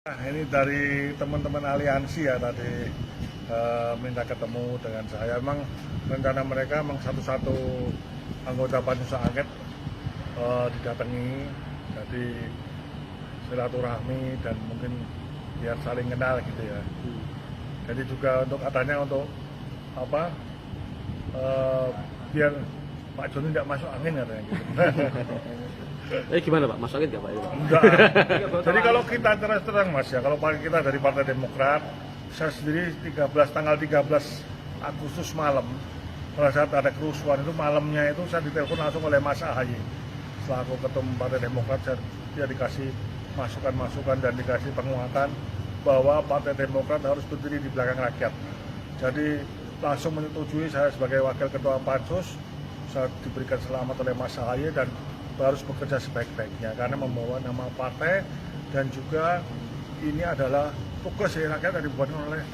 Nah, ini dari teman-teman aliansi ya tadi minta ketemu dengan saya. Emang rencana mereka emang satu-satu anggota pansus angket didatangi, jadi silaturahmi dan mungkin biar saling kenal gitu ya. Jadi juga untuk katanya untuk apa? Biar Pak Joni tidak masuk angin katanya gitu. Gimana Pak? Masuk angin nggak Pak? Enggak. Jadi kalau kita terus terang Mas ya, kalau kita dari Partai Demokrat, saya sendiri tanggal 13 Agustus malam, pada saat ada kerusuhan itu malamnya itu saya ditelepon langsung oleh Mas Ahaye selaku Ketum Partai Demokrat. Dia dikasih masukan-masukan dan dikasih penguatan bahwa Partai Demokrat harus berdiri di belakang rakyat. Jadi langsung menyetujui saya sebagai Wakil Ketua Pansus, saya diberikan selamat oleh Mas Ahaye dan harus bekerja sebaik-baiknya karena membawa nama partai dan juga ini adalah tugas dari rakyat yang dibuat oleh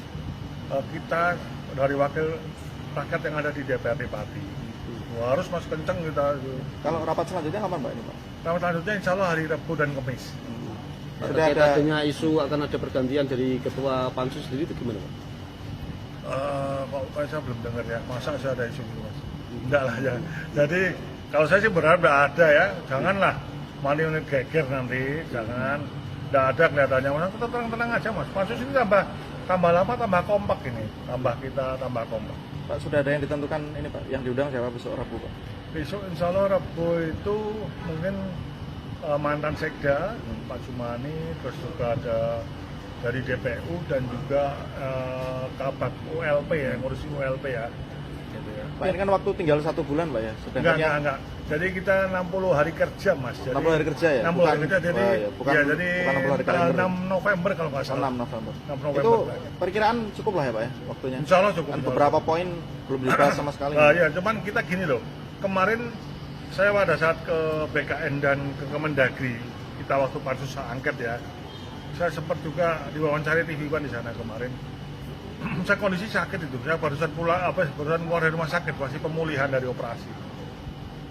kita dari wakil rakyat yang ada di DPRD Pati. Harus mas kenceng kita. Kalau rapat selanjutnya kapan Pak ini Pak? Rapat selanjutnya insya Allah hari Rabu dan Kamis. Sudah Terkait ada adanya isu akan ada pergantian dari Ketua Pansus sendiri itu gimana Pak? Kok saya belum dengar ya, masa saya ada isu gitu mas? Enggak lah ya. Jadi kalau saya sih berharap tidak ada ya, janganlah unit geger nanti, jangan. Tidak ada kelihatannya, mana tetap tenang-tenang aja mas. Pansus ini tambah lama tambah kompak ini, tambah kompak. Pak, sudah ada yang ditentukan ini Pak, yang diundang siapa besok Rabu Pak? Besok insya Allah Rabu itu mungkin mantan Sekda, Pak Jumani, terus juga ada dari DPU dan juga Kabak ULP ya, ngurusin ULP ya. Gitu ya. Pak, ini kan waktu tinggal 1 bulan Pak ya? Enggak. Jadi kita 60 hari kerja mas. Jadi, 60 hari kerja ya? 60 hari kerja, jadi, bukan 60 hari kalender. 6 November kalau nggak salah. 6 November. 6 November. Itu perkiraan cukup lah ya Pak ya waktunya? Insya Allah cukup. Kan beberapa poin belum dibahas sama sekali. Ya, cuman kita gini loh, kemarin saya pada saat ke BKN dan ke Kemendagri, kita waktu pansus angket ya, saya sempat juga diwawancari TV One di sana kemarin. Saya kondisi sakit itu, saya barusan keluar dari rumah sakit, masih pemulihan dari operasi.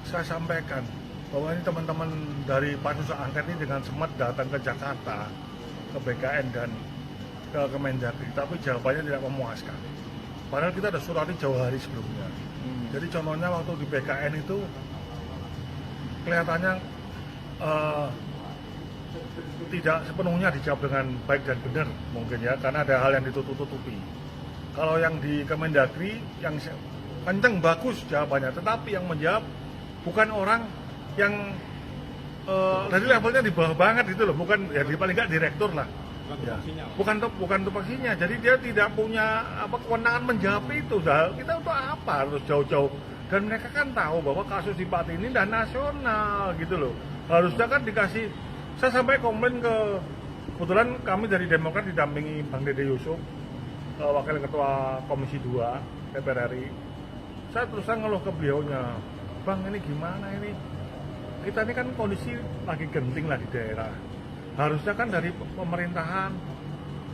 Saya sampaikan bahwa ini teman-teman dari pansus angket ini dengan semat datang ke Jakarta, ke BKN dan ke Kemendagri, tapi jawabannya tidak memuaskan. Padahal kita ada suratnya jauh hari sebelumnya. Jadi contohnya waktu di BKN itu kelihatannya tidak sepenuhnya dijawab dengan baik dan benar mungkin ya, karena ada hal yang ditutup-tutupi. Kalau yang di Kemendagri yang kenceng bagus jawabannya, tetapi yang menjawab bukan orang yang dari levelnya di bawah banget gitu loh, bukan ya paling nggak direktur lah. Ya. Bukan tupoksinya, jadi dia tidak punya kewenangan menjawab itu. Kita untuk apa harus jauh-jauh? Dan mereka kan tahu bahwa kasus di Pati ini dan nasional gitu loh. Harusnya kan dikasih. Saya sampai komplain kebetulan kami dari Demokrat didampingi Bang Dede Yusuf, Wakil Ketua Komisi 2 DPR RI. Saya terus ngeluh ke beliaunya, Bang ini gimana ini? Kita ini kan kondisi lagi genting lah di daerah. Harusnya kan dari pemerintahan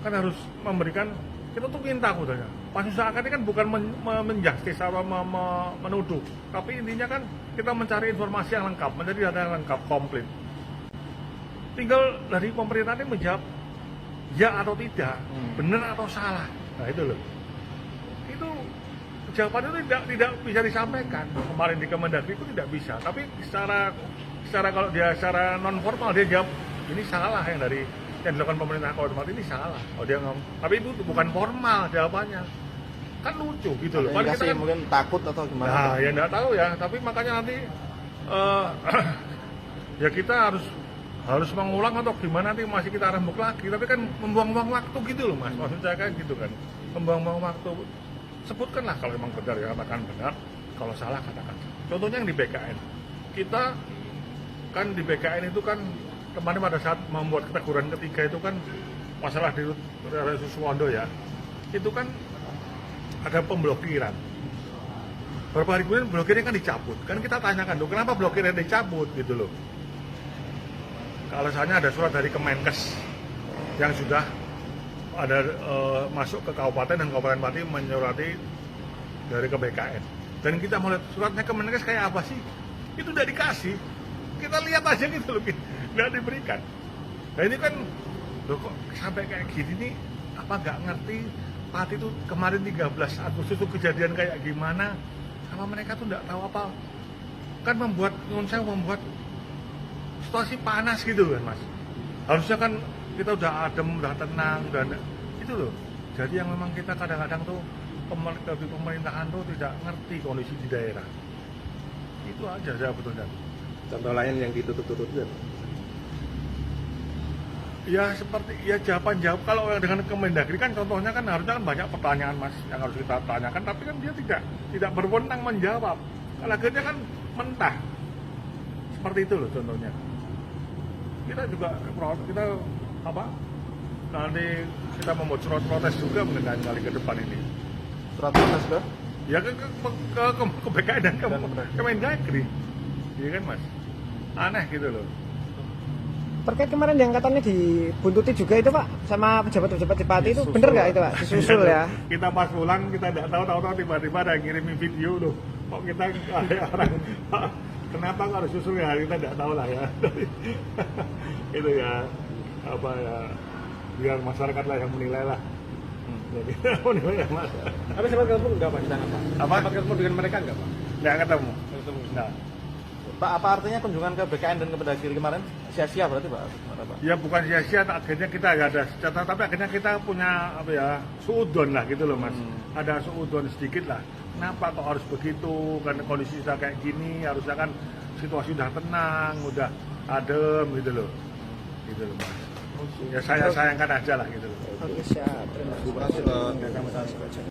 kan harus memberikan, kita tuh minta kudanya. Pansus angket ini kan bukan menjustis atau menuduh, tapi intinya kan kita mencari informasi yang lengkap, menjadi data yang lengkap, komplit. Tinggal dari pemerintah ini menjawab ya atau tidak, benar atau salah. Nah itu loh, itu jawabannya itu tidak bisa disampaikan. Kemarin di Kemendagri itu tidak bisa, tapi secara kalau dia secara non formal dia jawab ini salah yang dilakukan pemerintah koordinator ini salah. Oh dia ngomong, tapi itu bukan formal jawabannya. Kan lucu gitu loh. Ada Kita kan, mungkin takut atau gimana? nah ya nggak tahu ya, tapi makanya nanti ya kita harus mengulang atau gimana, nanti masih kita rembuk lagi, tapi kan membuang-buang waktu gitu loh mas, maksud saya kayak gitu kan, membuang-buang waktu. Sebutkanlah kalau memang benar ya, katakan benar, kalau salah katakan. Contohnya yang di BKN, kita kan di BKN itu kan kemarin pada saat membuat keteguran ketiga itu kan masalah di Suwondo ya, itu kan ada pemblokiran. Beberapa hari kemudian blokirnya kan dicabut, kan kita tanyakan loh kenapa blokirnya dicabut gitu loh. Alasannya ada surat dari Kemenkes yang sudah ada masuk ke kabupaten dan kabupaten Pati menyurati dari ke BKN. Dan kita mau lihat suratnya Kemenkes kayak apa sih? Itu udah dikasih, kita lihat aja gitu loh, nggak diberikan. Nah ini kan loh kok sampai kayak gini nih, apa nggak ngerti Pati itu kemarin 13 Agustus itu kejadian kayak gimana, sama mereka tuh nggak tahu apa, kan membuat situasi panas gitu kan Mas. Harusnya kan kita udah adem, udah tenang, udah itu loh. Jadi yang memang kita kadang-kadang tuh di pemerintahan tuh tidak ngerti kondisi di daerah. Itu aja sebetulnya. Contoh lain yang ditutup-tutup itu. Ya seperti ya jawaban kalau dengan Kemendagri kan contohnya kan harusnya kan banyak pertanyaan Mas yang harus kita tanyakan, tapi kan dia tidak berwenang menjawab. Kalau akhirnya kan mentah. Seperti itu loh contohnya. Kita juga nanti kita membuat surat protes juga mengenai kali ke depan ini. Surat protes ke? Ya ke BKN dan ke Kemendagri. Iya kan Mas? Aneh gitu loh. Terkait kemarin yang katanya dibuntuti juga itu Pak sama pejabat-pejabat di Pati itu bener nggak itu Pak? Disusul ya? Kita pas pulang kita tidak tahu tiba-tiba ada yang ngirimin video loh. Kok kita ada orang kenapa kok harus susul ya, kita tidak tahu lah ya. Itu ya apa ya, biar masyarakat lah yang menilai lah. Jadi menilai ya Mas. Tapi sempat ketemu nggak Pak di sana Pak? Apa? Sempat ketemu dengan mereka nggak Pak? Nggak ketemu. Nah. Pak, apa artinya kunjungan ke BKN dan Kemendagri kemarin sia-sia berarti Pak? Ya bukan sia-sia, akhirnya kita ada catatan, tapi akhirnya kita punya apa ya, suudon lah gitu loh Mas. Ada suudon sedikit lah. Kenapa kok harus begitu? Karena kondisi sudah kayak gini, harusnya kan situasi udah tenang, udah adem gitu loh. Gitu loh Mas. Ya saya sayangkan aja lah gitu loh. Oke siap. Terima kasih.